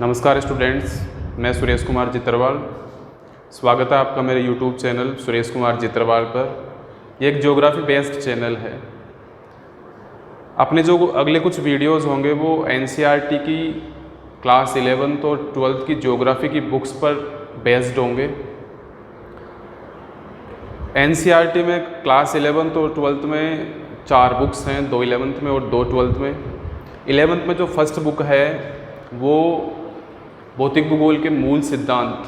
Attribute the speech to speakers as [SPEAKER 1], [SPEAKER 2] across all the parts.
[SPEAKER 1] नमस्कार स्टूडेंट्स, मैं सुरेश कुमार जित्रवाल। स्वागत है आपका मेरे YouTube चैनल सुरेश कुमार जित्रवाल पर। ये एक ज्योग्राफी बेस्ड चैनल है। अपने जो अगले कुछ वीडियोस होंगे वो NCERT की क्लास 11th और 12th की ज्योग्राफी की बुक्स पर बेस्ड होंगे। NCERT में क्लास 11th और 12th में 4 बुक्स हैं, 2 11th में और 2 12th में। 11th में जो फर्स्ट बुक है वो भौतिक भूगोल के मूल सिद्धांत,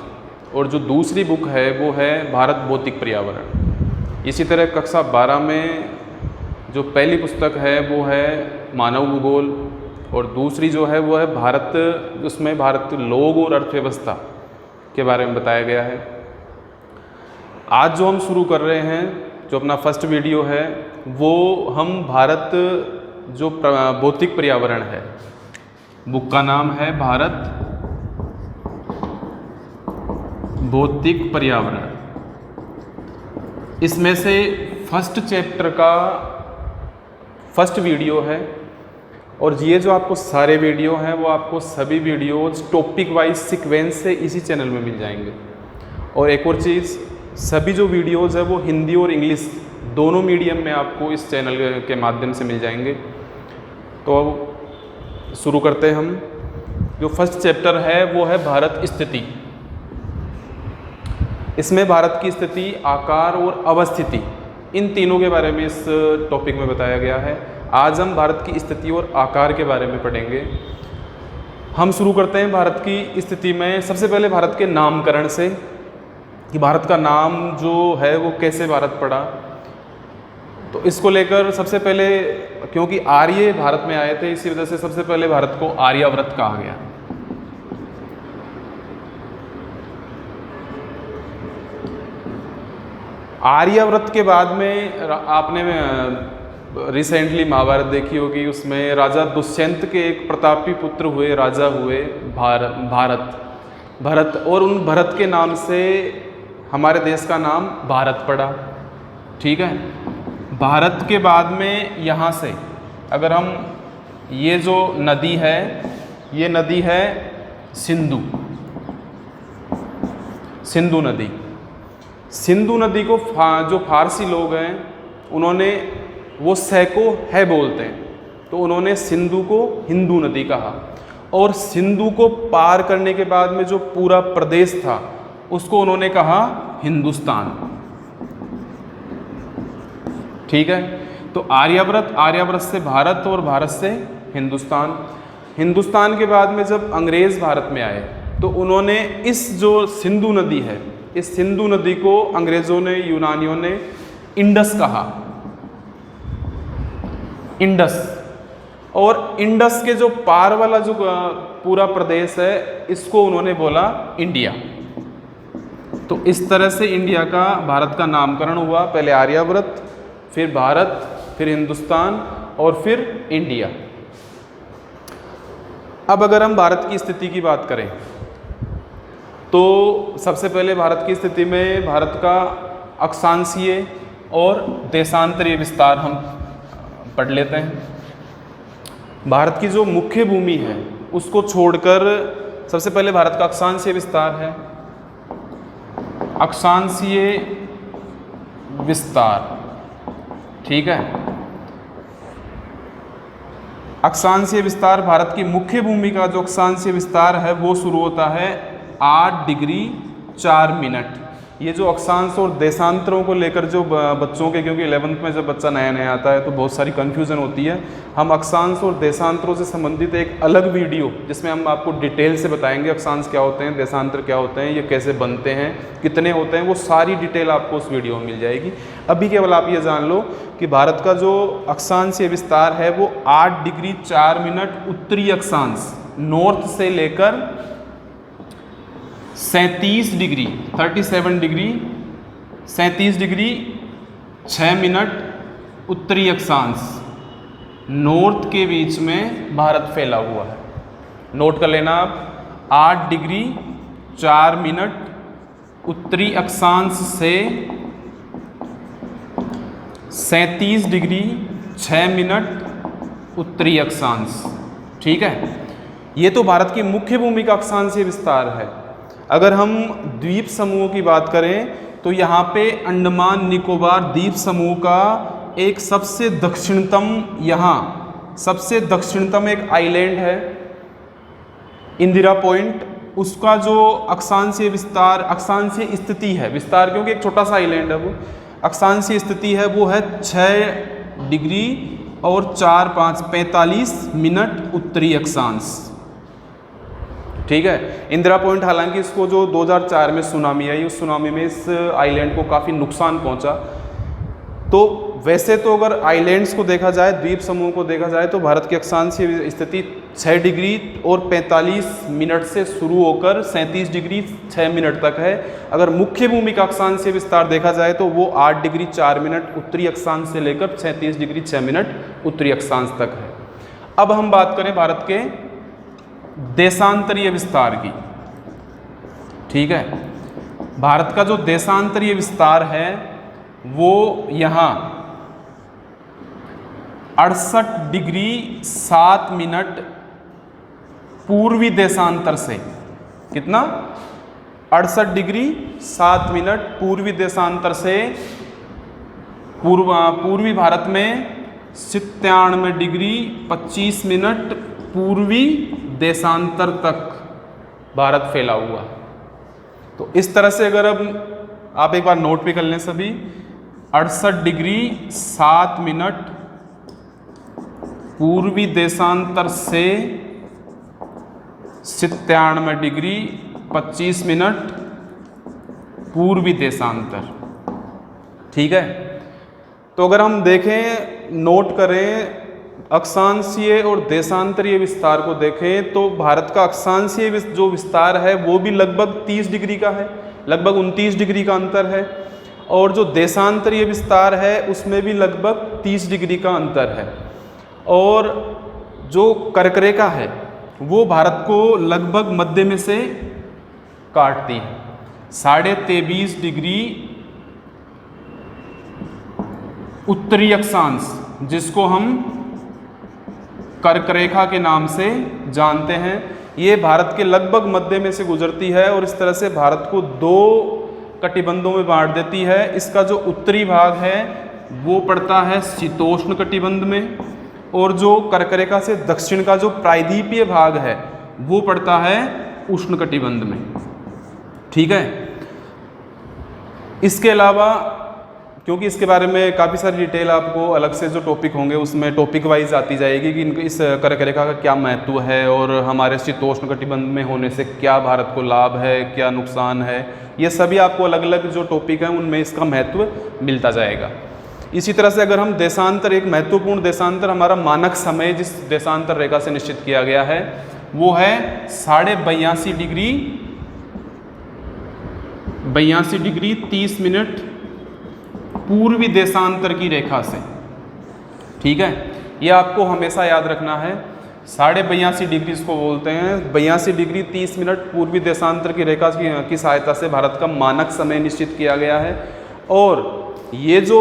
[SPEAKER 1] और जो दूसरी बुक है वो है भारत भौतिक पर्यावरण। इसी तरह कक्षा 12 में जो पहली पुस्तक है वो है मानव भूगोल, और दूसरी जो है वो है भारत, उसमें भारत लोग और अर्थव्यवस्था के बारे में बताया गया है। आज जो हम शुरू कर रहे हैं, जो अपना फर्स्ट वीडियो है, वो हम भारत जो भौतिक पर्यावरण है, बुक का नाम है भारत भौतिक पर्यावरण। इसमें से फर्स्ट चैप्टर का फर्स्ट वीडियो है, और ये जो आपको सारे वीडियो हैं वो आपको सभी वीडियोज टॉपिक वाइज सीक्वेंस से इसी चैनल में मिल जाएंगे। और एक और चीज़, सभी जो वीडियोज़ है वो हिंदी और इंग्लिश दोनों मीडियम में आपको इस चैनल के माध्यम से मिल जाएंगे। तो अब शुरू करते हैं हम। जो फर्स्ट चैप्टर है वो है भारत स्थिति। इसमें भारत की स्थिति, आकार और अवस्थिति, इन तीनों के बारे में इस टॉपिक में बताया गया है। आज हम भारत की स्थिति और आकार के बारे में पढ़ेंगे। हम शुरू करते हैं भारत की स्थिति में सबसे पहले भारत के नामकरण से, कि भारत का नाम जो है वो कैसे भारत पड़ा। तो इसको लेकर सबसे पहले, क्योंकि आर्य भारत में आए थे, इसी वजह से सबसे पहले भारत को आर्यावर्त कहा गया। आर्यावर्त के बाद में आपने रिसेंटली महाभारत देखी होगी, उसमें राजा दुष्यंत के एक प्रतापी पुत्र हुए, राजा हुए भरत, और उन भरत के नाम से हमारे देश का नाम भारत पड़ा। ठीक है। भारत के बाद में यहाँ से अगर हम, ये जो नदी है, ये नदी है सिंधु नदी। सिंधु नदी को जो फारसी लोग हैं उन्होंने, वो सैको है बोलते हैं, तो उन्होंने सिंधु को हिंदू नदी कहा। और सिंधु को पार करने के बाद में जो पूरा प्रदेश था उसको उन्होंने कहा हिंदुस्तान। ठीक है। तो आर्यावर्त से भारत, और भारत से हिंदुस्तान। हिंदुस्तान के बाद में जब अंग्रेज भारत में आए तो उन्होंने इस जो सिंधु नदी है, इस सिंधु नदी को अंग्रेजों ने, यूनानियों ने इंडस कहा, इंडस। और इंडस के जो पार वाला जो पूरा प्रदेश है, इसको उन्होंने बोला इंडिया। तो इस तरह से इंडिया का, भारत का नामकरण हुआ। पहले आर्यावर्त, फिर भारत, फिर हिंदुस्तान, और फिर इंडिया। अब अगर हम भारत की स्थिति की बात करें तो सबसे पहले भारत की स्थिति में भारत का अक्षांशीय और देशांतरीय विस्तार हम पढ़ लेते हैं। भारत की जो मुख्य भूमि है उसको छोड़कर सबसे पहले भारत का अक्षांशीय विस्तार है। अक्षांशीय विस्तार, ठीक है। अक्षांशीय विस्तार, भारत की मुख्य भूमि का जो अक्षांशीय विस्तार है वो शुरू होता है 8 डिग्री 4 मिनट। ये जो अक्षांश और देशांतरों को लेकर जो बच्चों के, क्योंकि 11th में जब बच्चा नया नया आता है तो बहुत सारी कन्फ्यूज़न होती है, हम अक्षांश और देशांतरों से संबंधित एक अलग वीडियो, जिसमें हम आपको डिटेल से बताएंगे अक्षांश क्या होते हैं, देशांतर क्या होते हैं, ये कैसे बनते हैं, कितने होते हैं, वो सारी डिटेल आपको उस वीडियो में मिल जाएगी। अभी केवल आप ये जान लो कि भारत का जो अक्षांशीय विस्तार है वो 8 डिग्री 4 मिनट उत्तरी अक्षांश, नॉर्थ से लेकर 37 डिग्री 37 डिग्री 6 मिनट उत्तरी अक्षांश, नॉर्थ के बीच में भारत फैला हुआ है। नोट कर लेना आप, 8 डिग्री 4 मिनट उत्तरी अक्षांश से 37 डिग्री 6 मिनट उत्तरी अक्षांश। ठीक है। ये तो भारत की मुख्य भूमि का अक्षांशीय विस्तार है। अगर हम द्वीप समूहों की बात करें तो यहाँ पे अंडमान निकोबार द्वीप समूह का एक सबसे दक्षिणतम एक आइलैंड है इंदिरा पॉइंट। उसका जो अक्षांशीय स्थिति है, विस्तार क्योंकि एक छोटा सा आइलैंड है, वो अक्षांशीय स्थिति है वो है 6 डिग्री और 45 मिनट उत्तरी अक्षांश। ठीक है। इंदिरा पॉइंट, हालांकि इसको जो 2004 में सुनामी आई, उस सुनामी में इस आइलैंड को काफ़ी नुकसान पहुंचा। तो वैसे तो अगर आइलैंड्स को देखा जाए, द्वीप समूह को देखा जाए, तो भारत की अक्षांशीय स्थिति 6 डिग्री और 45 मिनट से शुरू होकर 37 डिग्री 6 मिनट तक है। अगर मुख्य भूमि का अक्षांशीय विस्तार देखा जाए तो वो 8 डिग्री 4 मिनट उत्तरी अक्षांश से लेकर 36 डिग्री 6 मिनट उत्तरी अक्षांश तक है। अब हम बात करें भारत के देशांतरीय विस्तार की। ठीक है। भारत का जो देशांतरीय विस्तार है वो यहाँ 68 डिग्री 7 मिनट पूर्वी देशांतर से, कितना 68 डिग्री 7 मिनट पूर्वी देशांतर से पूर्वी भारत में 97 डिग्री 25 मिनट पूर्वी देशांतर तक भारत फैला हुआ। तो इस तरह से अगर अब आप एक बार नोट भी कर लें सभी, 68 डिग्री 7 मिनट पूर्वी देशांतर से 97 डिग्री 25 मिनट पूर्वी देशांतर। ठीक है। तो अगर हम देखें, नोट करें, अक्षांशीय और देशांतरीय विस्तार को देखें तो भारत का अक्षांशीय जो विस्तार है वो भी लगभग 30 डिग्री का है, लगभग 29 डिग्री का अंतर है, और जो देशांतरीय विस्तार है उसमें भी लगभग 30 डिग्री का अंतर है। और जो कर्करेखा है वो भारत को लगभग मध्य में से काटती है, 23.5 डिग्री उत्तरी अक्षांश, जिसको हम कर्करेखा के नाम से जानते हैं। ये भारत के लगभग मध्य में से गुजरती है और इस तरह से भारत को 2 कटिबंधों में बांट देती है। इसका जो उत्तरी भाग है वो पड़ता है शीतोष्ण कटिबंध में, और जो कर्करेखा से दक्षिण का जो प्रायद्वीपीय भाग है वो पड़ता है उष्ण कटिबंध में। ठीक है। इसके अलावा, क्योंकि इसके बारे में काफ़ी सारी डिटेल आपको अलग से जो टॉपिक होंगे उसमें टॉपिक वाइज आती जाएगी कि इस कर्करेखा का क्या महत्व है और हमारे शीतोष्ण कटिबंध में होने से क्या भारत को लाभ है, क्या नुकसान है, ये सभी आपको अलग अलग जो टॉपिक हैं उनमें इसका महत्व मिलता जाएगा। इसी तरह से अगर हम देशांतर, एक महत्वपूर्ण देशांतर हमारा मानक समय जिस देशांतर रेखा से निश्चित किया गया है वो है 82.5 डिग्री 30 मिनट पूर्वी देशांतर की रेखा से। ठीक है। ये आपको हमेशा याद रखना है, 82.5 डिग्री इसको बोलते हैं। 82 डिग्री 30 मिनट पूर्वी देशांतर की रेखा की सहायता से भारत का मानक समय निश्चित किया गया है। और ये जो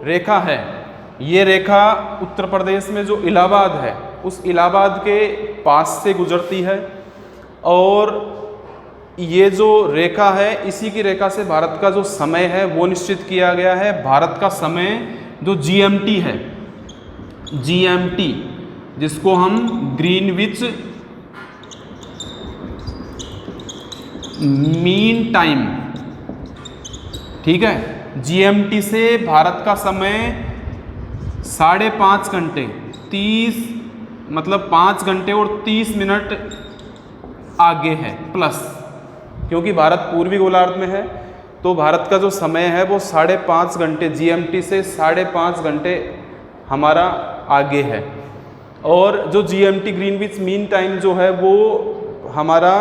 [SPEAKER 1] रेखा है, ये रेखा उत्तर प्रदेश में जो इलाहाबाद है उस इलाहाबाद के पास से गुजरती है, और ये जो रेखा है इसी की रेखा से भारत का जो समय है वो निश्चित किया गया है। भारत का समय जो GMT है, GMT जिसको हम ग्रीनविच मीन टाइम, ठीक है, GMT से भारत का समय 5.5 घंटे 5 घंटे और 30 मिनट आगे है प्लस, क्योंकि भारत पूर्वी गोलार्ध में है तो भारत का जो समय है वो 5.5 घंटे GMT से 5.5 घंटे हमारा आगे है। और जो GMT ग्रीनविच मीन टाइम जो है वो हमारा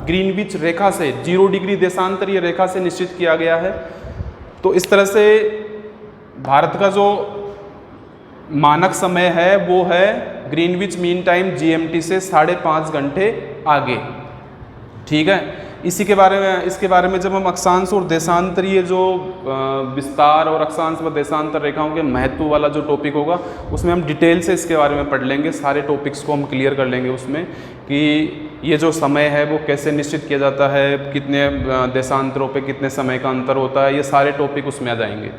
[SPEAKER 1] ग्रीनविच रेखा से 0 डिग्री देशांतरीय रेखा से निश्चित किया गया है। तो इस तरह से भारत का जो मानक समय है वो है ग्रीनविच मीन टाइम GMT से 5.5 घंटे आगे। ठीक है। इसके बारे में जब हम अक्षांश और देशांतरीय जो विस्तार और अक्षांश व देशांतर रेखाओं के महत्व वाला जो टॉपिक होगा उसमें हम डिटेल से इसके बारे में पढ़ लेंगे, सारे टॉपिक्स को हम क्लियर कर लेंगे उसमें कि ये जो समय है वो कैसे निश्चित किया जाता है, कितने देशांतरों पे कितने समय का अंतर होता है, ये सारे टॉपिक उसमें आ जाएंगे।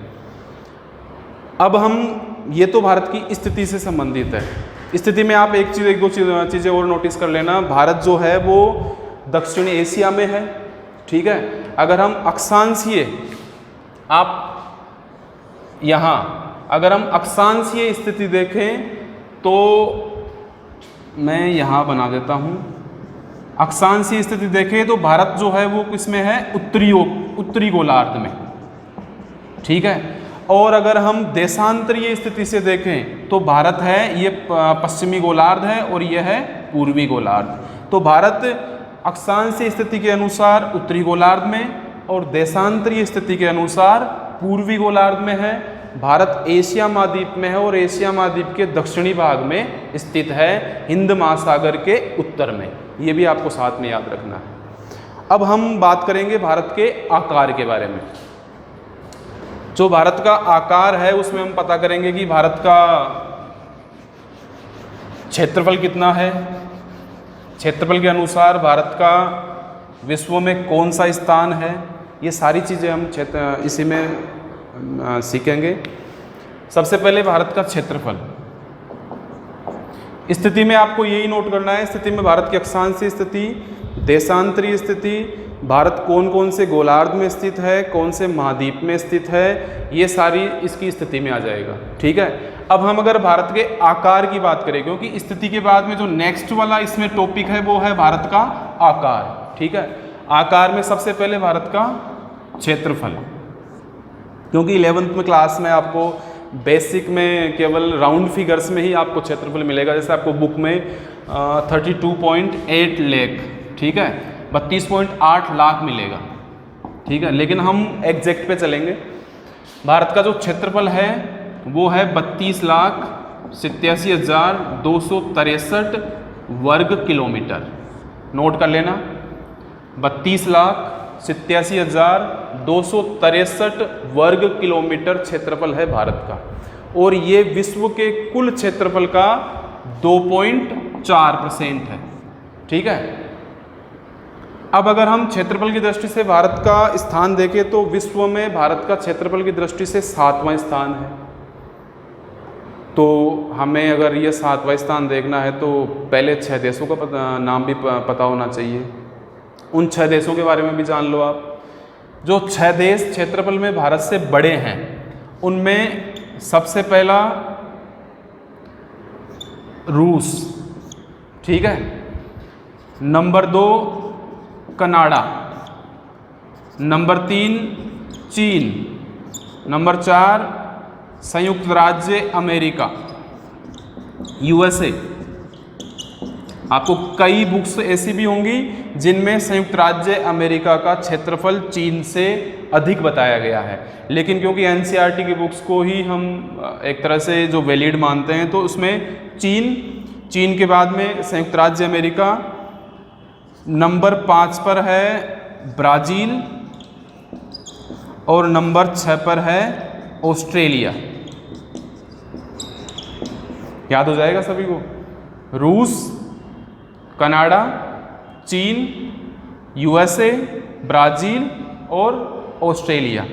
[SPEAKER 1] अब हम, ये तो भारत की स्थिति से संबंधित है। स्थिति में आप एक दो चीज़ें और नोटिस कर लेना। भारत जो है वो दक्षिण एशिया में है, ठीक है। अगर हम अक्षांशीय, आप यहाँ अगर हम अक्षांशीय स्थिति देखें तो मैं यहाँ बना देता हूँ। अक्षांशीय स्थिति देखें तो भारत जो है वो किसमें है, उत्तरी गोलार्ध में, ठीक है। और अगर हम देशांतरीय स्थिति से देखें तो भारत है ये पश्चिमी गोलार्ध है और ये है पूर्वी गोलार्ध। तो भारत अक्षांशीय स्थिति के अनुसार उत्तरी गोलार्ध में और देशांतरीय स्थिति के अनुसार पूर्वी गोलार्ध में है। भारत एशिया महाद्वीप में है और एशिया महाद्वीप के दक्षिणी भाग में स्थित है, हिंद महासागर के उत्तर में। ये भी आपको साथ में याद रखना है। अब हम बात करेंगे भारत के आकार के बारे में। जो भारत का आकार है उसमें हम पता करेंगे कि भारत का क्षेत्रफल कितना है, क्षेत्रफल के अनुसार भारत का विश्व में कौन सा स्थान है, ये सारी चीज़ें हम इसी में सीखेंगे। सबसे पहले भारत का क्षेत्रफल। स्थिति में आपको यही नोट करना है, स्थिति में भारत की अक्षांशीय स्थिति, देशांतरीय स्थिति, भारत कौन कौन से गोलार्ध में स्थित है, कौन से महाद्वीप में स्थित है, ये सारी इसकी स्थिति में आ जाएगा, ठीक है। अब हम अगर भारत के आकार की बात करें, क्योंकि स्थिति के बाद में जो नेक्स्ट वाला इसमें टॉपिक है वो है भारत का आकार, ठीक है। आकार में सबसे पहले भारत का क्षेत्रफल, क्योंकि 11th में क्लास में आपको बेसिक में केवल राउंड फिगर्स में ही आपको क्षेत्रफल मिलेगा। जैसे आपको बुक में 32.8 लाख, ठीक है, 32.8 लाख मिलेगा, ठीक है। लेकिन हम एग्जैक्ट पे चलेंगे। भारत का जो क्षेत्रफल है वो है 32,87,263 वर्ग किलोमीटर। नोट कर लेना, 32,87,263 वर्ग किलोमीटर क्षेत्रफल है भारत का, और ये विश्व के कुल क्षेत्रफल का 2.4% है, ठीक है। अब अगर हम क्षेत्रफल की दृष्टि से भारत का स्थान देखें तो विश्व में भारत का क्षेत्रफल की दृष्टि से 7वां स्थान है। तो हमें अगर ये 7वां स्थान देखना है तो पहले 6 देशों का नाम भी पता होना चाहिए। उन 6 देशों के बारे में भी जान लो आप। जो 6 देश क्षेत्रफल में भारत से बड़े हैं उनमें सबसे पहला रूस, ठीक है, नंबर 2 कनाडा, नंबर 3 चीन, नंबर 4 संयुक्त राज्य अमेरिका, यूएसए। आपको कई बुक्स ऐसी भी होंगी जिनमें संयुक्त राज्य अमेरिका का क्षेत्रफल चीन से अधिक बताया गया है, लेकिन क्योंकि एनसीईआरटी की बुक्स को ही हम एक तरह से जो वैलिड मानते हैं तो उसमें चीन के बाद में संयुक्त राज्य अमेरिका, नंबर 5 पर है ब्राज़ील और नंबर 6 पर है ऑस्ट्रेलिया। याद हो जाएगा सभी को। रूस, कनाडा, चीन, यूएसए, ब्राज़ील और ऑस्ट्रेलिया।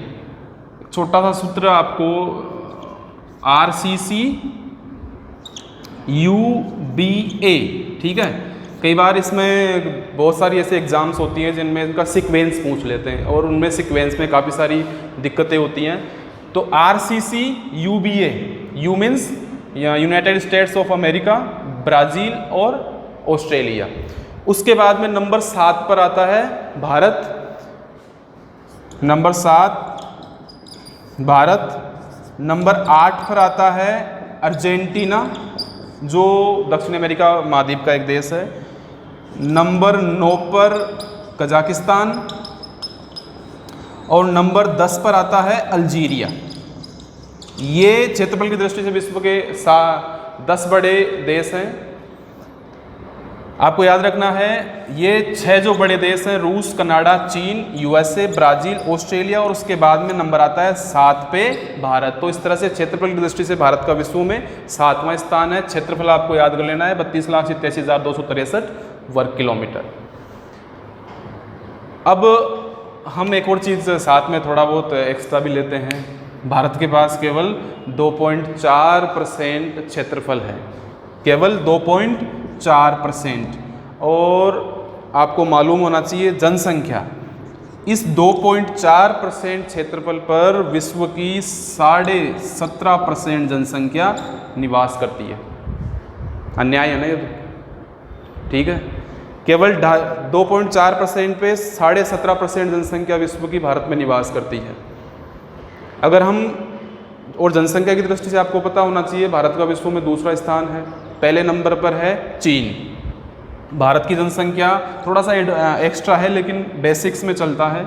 [SPEAKER 1] छोटा सा सूत्र आपको RCC UBA, ठीक है। कई बार इसमें बहुत सारी ऐसे एग्ज़ाम्स होती हैं जिनमें इनका सीक्वेंस पूछ लेते हैं और उनमें सीक्वेंस में काफ़ी सारी दिक्कतें होती हैं। तो RCC UBA, you means United states of America, Brazil और ऑस्ट्रेलिया। उसके बाद में नंबर 7 पर आता है भारत, नंबर 7 भारत, नंबर 8 पर आता है अर्जेंटीना जो दक्षिण अमेरिका महाद्वीप का एक देश है, नंबर 9 पर कजाकिस्तान और नंबर 10 पर आता है अल्जीरिया। ये क्षेत्रफल की दृष्टि से विश्व के 10 बड़े देश हैं। आपको याद रखना है ये 6 जो बड़े देश हैं, रूस, कनाडा, चीन, यूएसए, ब्राज़ील, ऑस्ट्रेलिया, और उसके बाद में नंबर आता है 7 पे भारत। तो इस तरह से क्षेत्रफल की दृष्टि से भारत का विश्व में 7वां स्थान है। क्षेत्रफल आपको याद कर लेना है 32,87,263 वर्ग किलोमीटर। अब हम एक और चीज़ साथ में थोड़ा बहुत एक्स्ट्रा भी लेते हैं। भारत के पास केवल 2.4% क्षेत्रफल है, केवल 2.4%। और आपको मालूम होना चाहिए जनसंख्या, इस 2.4% क्षेत्रफल पर विश्व की 17.5% जनसंख्या निवास करती है। अन्याय है ना ये तो, ठीक है। केवल 2.4% पे 17.5% जनसंख्या विश्व की भारत में निवास करती है। अगर हम, और जनसंख्या की दृष्टि से आपको पता होना चाहिए भारत का विश्व में दूसरा स्थान है, पहले नंबर पर है चीन। भारत की जनसंख्या थोड़ा सा एक्स्ट्रा है लेकिन बेसिक्स में चलता है।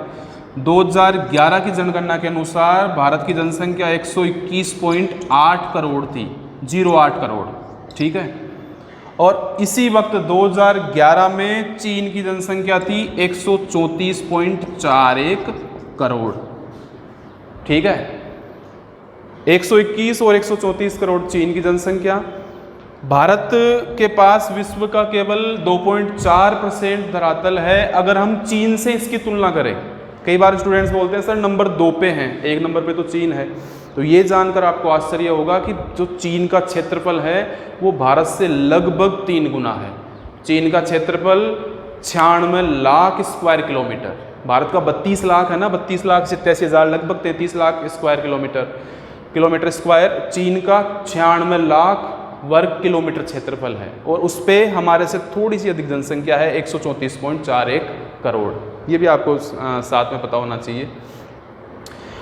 [SPEAKER 1] 2011 की जनगणना के अनुसार भारत की जनसंख्या 121.8 करोड़ थी, 08 करोड़, ठीक है। और इसी वक्त 2011 में चीन की जनसंख्या थी 134.41 करोड़, ठीक है। 121 और 134 करोड़ चीन की जनसंख्या। भारत के पास विश्व का केवल 2.4% धरातल है। अगर हम चीन से इसकी तुलना करें, कई बार स्टूडेंट्स बोलते हैं सर नंबर 2 पे हैं, 1 नंबर पे तो चीन है। तो ये जानकर आपको आश्चर्य होगा कि जो चीन का क्षेत्रफल है वो भारत से लगभग 3 गुना है। चीन का क्षेत्रफल 96 लाख स्क्वायर किलोमीटर, भारत का 32 लाख है ना, 32,87,000, लगभग 33 लाख स्क्वायर किलोमीटर स्क्वायर। चीन का 96 लाख वर्ग किलोमीटर क्षेत्रफल है और उस पर हमारे से थोड़ी सी अधिक जनसंख्या है, 134.41 करोड़। ये भी आपको साथ में पता होना चाहिए।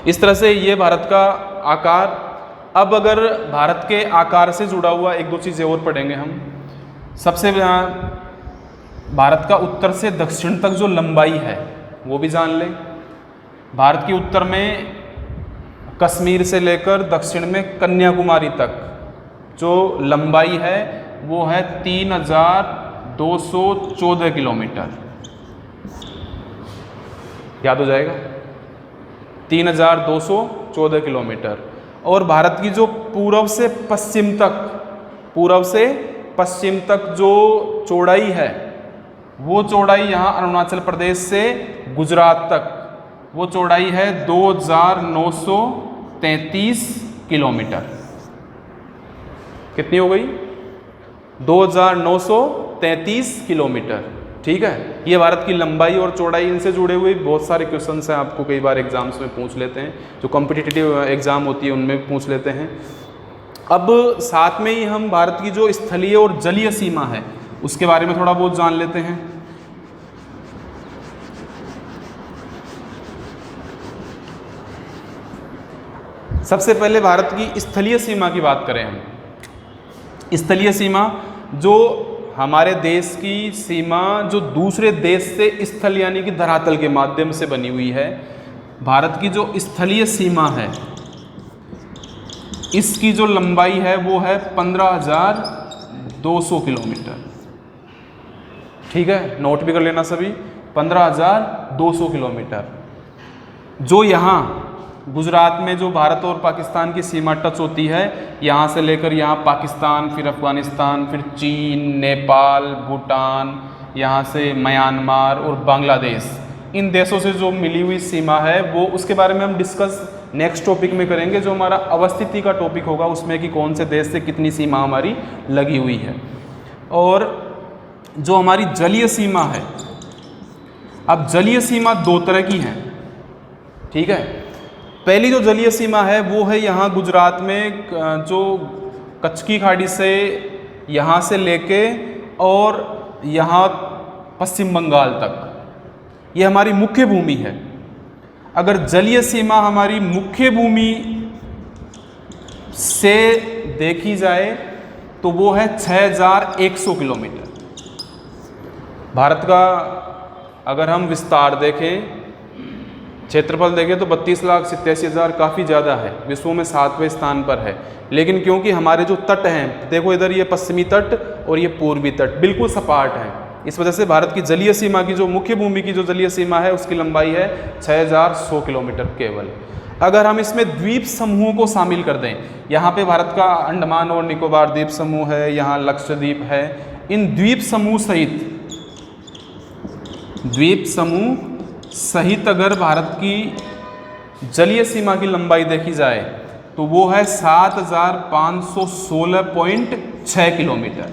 [SPEAKER 1] इस तरह से ये भारत का आकार। अब अगर भारत के आकार से जुड़ा हुआ एक दो चीज़ें और पढ़ेंगे हम। सबसे भारत का उत्तर से दक्षिण तक जो लंबाई है वो भी जान लें। भारत के उत्तर में कश्मीर से लेकर दक्षिण में कन्याकुमारी तक जो लंबाई है वो है 3,214 किलोमीटर। याद हो जाएगा, 3,214 किलोमीटर। और भारत की जो पूर्व से पश्चिम तक जो चौड़ाई है वो चौड़ाई यहाँ अरुणाचल प्रदेश से गुजरात तक वो चौड़ाई है 2,933 किलोमीटर। कितनी हो गई? 2,933 किलोमीटर, ठीक है। ये भारत की लंबाई और चौड़ाई, इनसे जुड़े हुए बहुत सारे क्वेश्चंस हैं, आपको कई बार एग्जाम्स में पूछ लेते हैं, जो कॉम्पिटिटिव एग्जाम होती है उनमें पूछ लेते हैं। अब साथ में ही हम भारत की जो स्थलीय और जलीय सीमा है उसके बारे में थोड़ा बहुत जान लेते हैं। सबसे पहले भारत की स्थलीय सीमा की बात करें हम। स्थलीय सीमा, जो हमारे देश की सीमा जो दूसरे देश से स्थल यानी कि धरातल के माध्यम से बनी हुई है। भारत की जो स्थलीय सीमा है इसकी जो लंबाई है वो है 15,200 किलोमीटर, ठीक है। नोट भी कर लेना सभी, 15,200 किलोमीटर। जो यहाँ गुजरात में जो भारत और पाकिस्तान की सीमा टच होती है, यहाँ से लेकर यहाँ पाकिस्तान, फिर अफगानिस्तान, फिर चीन, नेपाल, भूटान, यहाँ से म्यांमार और बांग्लादेश, इन देशों से जो मिली हुई सीमा है वो, उसके बारे में हम डिस्कस नेक्स्ट टॉपिक में करेंगे, जो हमारा अवस्थिति का टॉपिक होगा उसमें, कि कौन से देश से कितनी सीमा हमारी लगी हुई है। और जो हमारी जलीय सीमा है, अब जलीय सीमा 2 तरह की है, ठीक है। पहली जो जलीय सीमा है वो है यहाँ गुजरात में जो कच्छ की खाड़ी से यहाँ से लेके और यहाँ पश्चिम बंगाल तक, ये हमारी मुख्य भूमि है। अगर जलीय सीमा हमारी मुख्य भूमि से देखी जाए तो वो है 6,100 किलोमीटर। भारत का अगर हम विस्तार देखें, क्षेत्रफल देखें तो 32,87,000 काफ़ी ज़्यादा है, विश्व में 7वें स्थान पर है। लेकिन क्योंकि हमारे जो तट हैं, देखो इधर ये पश्चिमी तट और ये पूर्वी तट बिल्कुल सपाट हैं, इस वजह से भारत की जलीय सीमा की जो मुख्य भूमि की जो जलीय सीमा है उसकी लंबाई है 6,100 किलोमीटर केवल। अगर हम इसमें द्वीप समूहों को शामिल कर दें, यहाँ पे भारत का अंडमान और निकोबार द्वीप समूह है, यहाँ लक्षद्वीप है, इन द्वीप समूह सहित द्वीप समूह सहित अगर भारत की जलीय सीमा की लंबाई देखी जाए तो वो है 7516.6 किलोमीटर।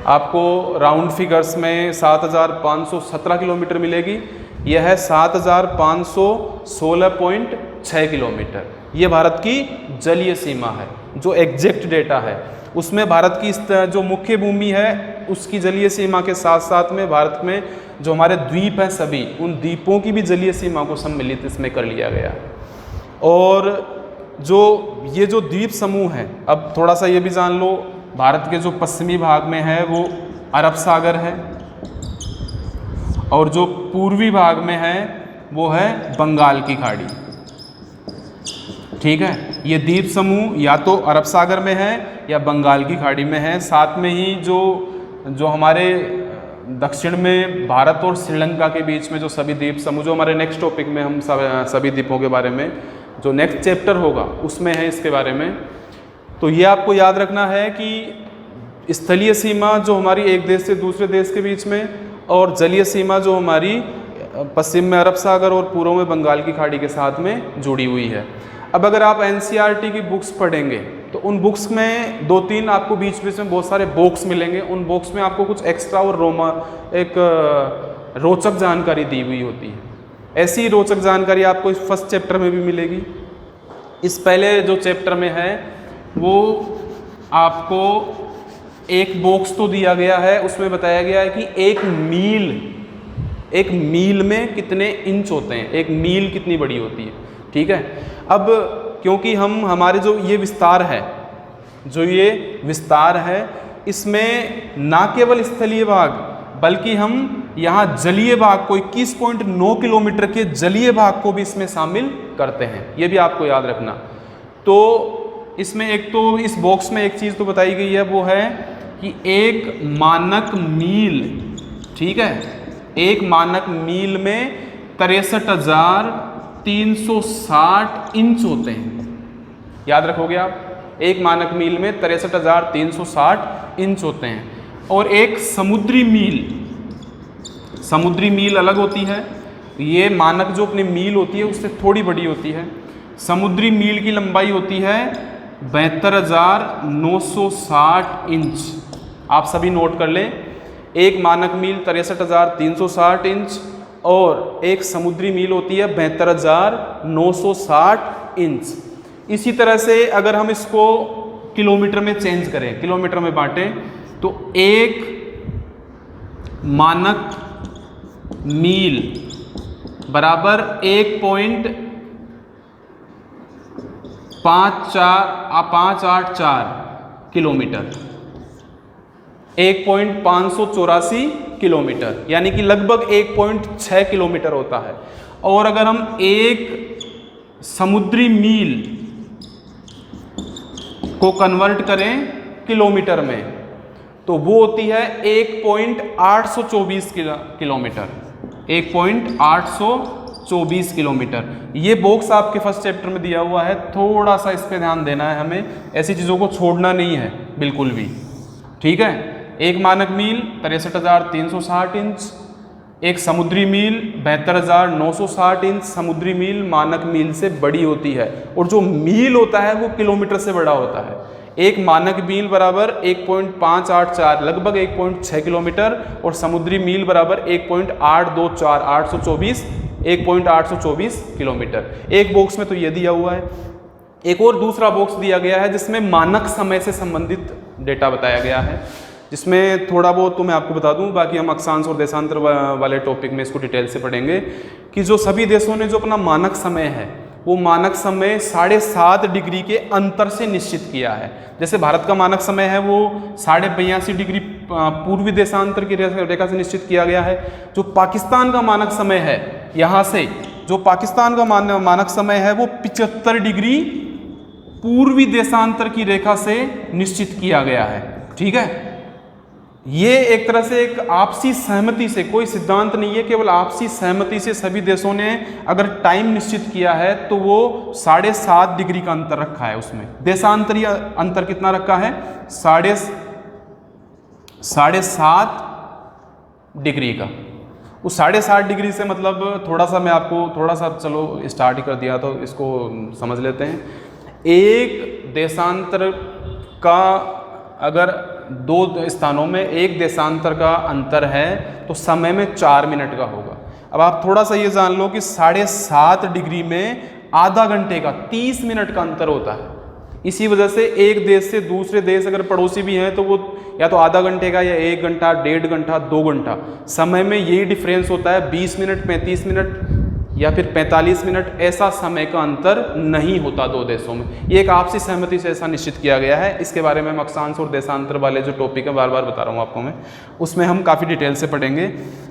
[SPEAKER 1] आपको राउंड फिगर्स में 7517 किलोमीटर मिलेगी, यह है 7516.6 किलोमीटर। ये भारत की जलीय सीमा है, जो एग्जैक्ट डेटा है। उसमें भारत की जो मुख्य भूमि है उसकी जलीय सीमा के साथ साथ में भारत में जो हमारे द्वीप हैं सभी, उन द्वीपों की भी जलीय सीमा को सम्मिलित इसमें कर लिया गया। और ये जो द्वीप समूह है, अब थोड़ा सा ये भी जान लो, भारत के जो पश्चिमी भाग में है वो अरब सागर है, और जो पूर्वी भाग में है वो है बंगाल की खाड़ी। ठीक है, ये द्वीप समूह या तो अरब सागर में है या बंगाल की खाड़ी में है। साथ में ही जो हमारे दक्षिण में भारत और श्रीलंका के बीच में जो सभी द्वीप समूह, जो हमारे नेक्स्ट टॉपिक में हम सभी द्वीपों के बारे में जो नेक्स्ट चैप्टर होगा उसमें है इसके बारे में। तो ये आपको याद रखना है कि स्थलीय सीमा जो हमारी एक देश से दूसरे देश के बीच में, और जलीय सीमा जो हमारी पश्चिम में अरब सागर और पूर्व में बंगाल की खाड़ी के साथ में जुड़ी हुई है। अब अगर आप एनसीईआरटी की बुक्स पढ़ेंगे तो उन बुक्स में 2-3 आपको बीच बीच में बहुत सारे बॉक्स मिलेंगे। उन बॉक्स में आपको कुछ एक्स्ट्रा और रोचक जानकारी दी हुई होती है। ऐसी रोचक जानकारी आपको इस फर्स्ट चैप्टर में भी मिलेगी। इस पहले जो चैप्टर में है वो आपको एक बॉक्स तो दिया गया है, उसमें बताया गया है कि एक मील में कितने इंच होते हैं, एक मील कितनी बड़ी होती है। ठीक है, अब क्योंकि हमारे जो ये विस्तार है इसमें ना केवल स्थलीय भाग बल्कि हम यहाँ जलीय भाग को 21.9 किलोमीटर के जलीय भाग को भी इसमें शामिल करते हैं। ये भी आपको याद रखना। तो इसमें एक तो इस बॉक्स में एक चीज़ तो बताई गई है, वो है कि एक मानक मील, ठीक है, एक मानक मील में 63,360 इंच होते हैं। याद रखोगे आप, एक मानक मील में 63,360 इंच होते हैं। और एक समुद्री मील अलग होती है। ये मानक जो अपनी मील होती है उससे थोड़ी बड़ी होती है। समुद्री मील की लंबाई होती है 72,960 इंच। आप सभी नोट कर लें, एक मानक मील 63,360 इंच और एक समुद्री मील होती है 72,960 इंच। इसी तरह से अगर हम इसको किलोमीटर में चेंज करें, किलोमीटर में बांटें, तो एक मानक मील बराबर 1.584 किलोमीटर, 1.584 किलोमीटर, यानी कि लगभग 1.6 किलोमीटर होता है। और अगर हम एक समुद्री मील को कन्वर्ट करें किलोमीटर में तो वो होती है 1.824 किलोमीटर, 1.824 किलोमीटर। ये बॉक्स आपके फर्स्ट चैप्टर में दिया हुआ है, थोड़ा सा इस पे ध्यान देना है हमें, ऐसी चीज़ों को छोड़ना नहीं है बिल्कुल भी। ठीक है, एक मानक मील 63,360 इंच, एक समुद्री मील 72,960 इंच। समुद्री मील मानक मील से बड़ी होती है और जो मील होता है वो किलोमीटर से बड़ा होता है। एक मानक मील बराबर 1.584 लगभग 1.6 किलोमीटर और समुद्री मील बराबर 1.824 किलोमीटर। एक बॉक्स में तो ये दिया हुआ है। एक और दूसरा बॉक्स दिया गया है जिसमें मानक समय से संबंधित डेटा बताया गया है, जिसमें थोड़ा बहुत तो मैं आपको बता दूं, बाकी हम अक्षांश और देशांतर वाले टॉपिक में इसको डिटेल से पढ़ेंगे कि जो सभी देशों ने जो अपना मानक समय है वो मानक समय 7.5 डिग्री के अंतर से निश्चित किया है। जैसे भारत का मानक समय है वो 82.5 डिग्री पूर्वी देशांतर की रेखा से निश्चित किया गया है। जो पाकिस्तान का मानक समय है, यहाँ से जो पाकिस्तान का मानक समय है वो 75 डिग्री पूर्वी देशांतर की रेखा से निश्चित किया गया है। ठीक है, ये एक तरह से एक आपसी सहमति से, कोई सिद्धांत नहीं है, केवल आपसी सहमति से सभी देशों ने अगर टाइम निश्चित किया है तो वो 7.5 डिग्री का अंतर रखा है। उसमें देशांतरीय अंतर कितना रखा है? 7.5 डिग्री का। उस 7.5 डिग्री से मतलब थोड़ा सा मैं आपको थोड़ा सा चलो स्टार्ट ही कर दिया तो इसको समझ लेते हैं। एक देशांतर का अगर 2 स्थानों में एक देशांतर का अंतर है तो समय में 4 मिनट का होगा। अब आप थोड़ा सा ये जान लो कि 7.5 डिग्री में आधा घंटे का 30 मिनट का अंतर होता है। इसी वजह से एक देश से दूसरे देश अगर पड़ोसी भी हैं तो वो या तो आधा घंटे का या 1 घंटा, 1.5 घंटा, 2 घंटा समय में यही डिफरेंस होता है। 20 मिनट, 35 मिनट या फिर 45 मिनट ऐसा समय का अंतर नहीं होता 2 देशों में। ये एक आपसी सहमति से ऐसा निश्चित किया गया है। इसके बारे में हम अक्षांश और देशांतर वाले जो टॉपिक है बार बार बता रहा हूँ आपको मैं, उसमें हम काफ़ी डिटेल से पढ़ेंगे।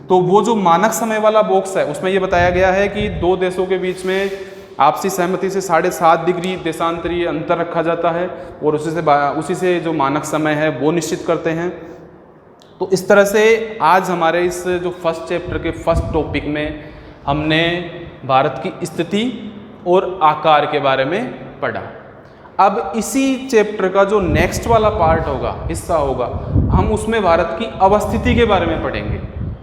[SPEAKER 1] तो वो जो मानक समय वाला बॉक्स है उसमें ये बताया गया है कि 2 देशों के बीच में आपसी सहमति से 7.5 डिग्री देशांतरीय अंतर रखा जाता है और उसी से जो मानक समय है वो निश्चित करते हैं। तो इस तरह से आज हमारे इस जो फर्स्ट चैप्टर के फर्स्ट टॉपिक में हमने भारत की स्थिति और आकार के बारे में पढ़ा। अब इसी चैप्टर का जो नेक्स्ट वाला पार्ट होगा, हिस्सा होगा, हम उसमें भारत की अवस्थिति के बारे में पढ़ेंगे।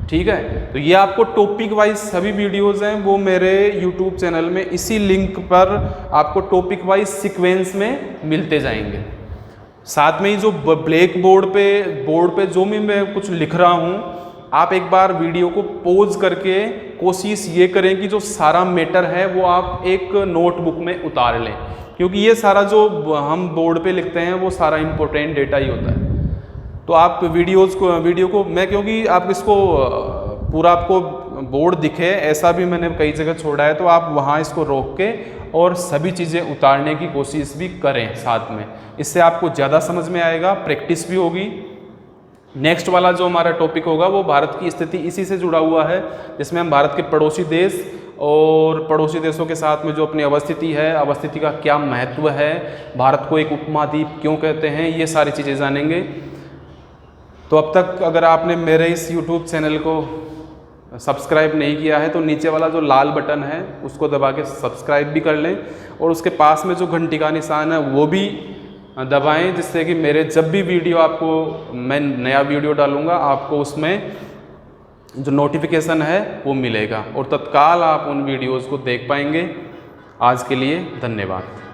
[SPEAKER 1] ठीक है, तो ये आपको टॉपिक वाइज सभी वीडियोस हैं वो मेरे यूट्यूब चैनल में इसी लिंक पर आपको टॉपिक वाइज सीक्वेंस में मिलते जाएंगे। साथ में ही जो ब्लैक बोर्ड पे जो भी मैं कुछ लिख रहा हूँ, आप एक बार वीडियो को पॉज करके कोशिश ये करें कि जो सारा मैटर है वो आप एक नोटबुक में उतार लें, क्योंकि ये सारा जो हम बोर्ड पे लिखते हैं वो सारा इम्पोर्टेंट डेटा ही होता है। तो आप वीडियो को मैं, क्योंकि आप इसको पूरा आपको बोर्ड दिखे ऐसा भी मैंने कई जगह छोड़ा है, तो आप वहाँ इसको रोक के और सभी चीज़ें उतारने की कोशिश भी करें साथ में। इससे आपको ज़्यादा समझ में आएगा, प्रैक्टिस भी होगी। नेक्स्ट वाला जो हमारा टॉपिक होगा वो भारत की स्थिति इसी से जुड़ा हुआ है, जिसमें हम भारत के पड़ोसी देश और पड़ोसी देशों के साथ में जो अपनी अवस्थिति है, अवस्थिति का क्या महत्व है, भारत को एक उपमहाद्वीप क्यों कहते हैं, ये सारी चीज़ें जानेंगे। तो अब तक अगर आपने मेरे इस YouTube चैनल को सब्सक्राइब नहीं किया है तो नीचे वाला जो लाल बटन है उसको दबा के सब्सक्राइब भी कर लें और उसके पास में जो घंटी का निशान है वो भी दबाएं, जिससे कि मेरे जब भी वीडियो आपको मैं नया वीडियो डालूंगा आपको उसमें जो नोटिफिकेशन है वो मिलेगा और तत्काल आप उन वीडियोज़ को देख पाएंगे। आज के लिए धन्यवाद।